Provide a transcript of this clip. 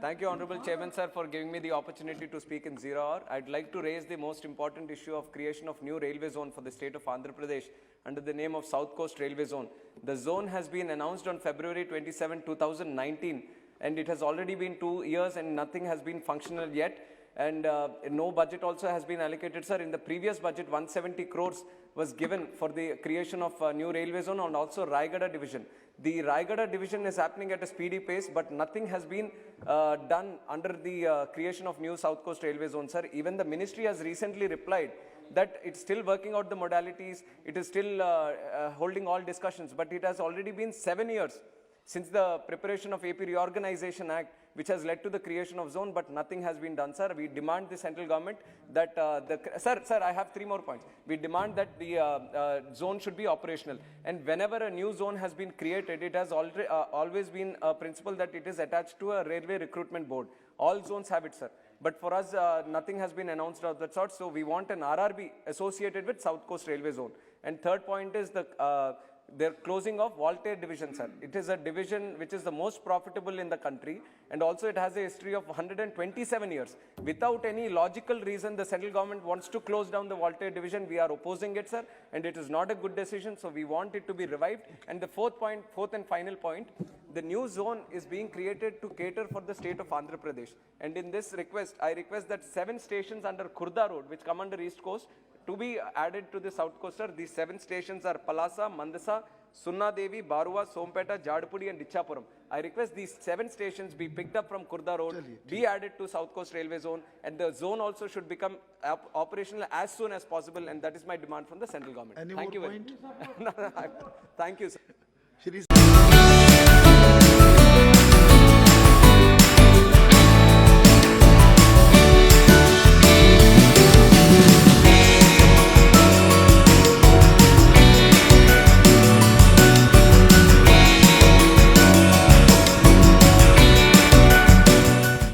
Thank you, Honorable Chairman, sir, for giving me the opportunity to speak in 0 hour. I'd like to raise the most important issue of creation of new railway zone for the state of Andhra Pradesh under the name of South Coast Railway Zone. The zone has been announced on February 27, 2019, and it has already been 2 years and nothing has been functional yet. And no budget also has been allocated, sir. In the previous budget, 170 crores was given for the creation of a new railway zone and also Raigada division. The Raigada division is happening at a speedy pace, but nothing has been done under the creation of new South Coast Railway Zone, sir. Even the ministry has recently replied that it's still working out the modalities, it is still holding all discussions, but it has already been 7 years since the preparation of AP Reorganization Act, which has led to the creation of zone, but nothing has been done, sir. We demand the central government that, sir, I have 3 more points. We demand that the zone should be operational. And whenever a new zone has been created, it has always been a principle that it is attached to a railway recruitment board. All zones have it, sir. But for us, nothing has been announced of that sort. So we want an RRB associated with South Coast Railway Zone. And third point is the closing of Voltaire division, sir. It is a division which is the most profitable in the country, and also it has a history of 127 years. Without any logical reason, the central government wants to close down the Voltaire division. We are opposing it, sir, and it is not a good decision, so we want it to be revived. And the fourth and final point, the new zone is being created to cater for the state of Andhra Pradesh. And in this request, I request that 7 stations under Khurda Road, which come under East Coast, to be added to the South Coaster. These 7 stations are Palasa, Mandasa, Sunna Devi, Barua, Sompeta, Jadpudi and Ichapuram. I request these 7 stations be picked up from Khurda Road, be added to South Coast Railway Zone, and the zone also should become operational as soon as possible, and that is my demand from the central government. Any Thank you more very point? much. Thank you, sir. Shri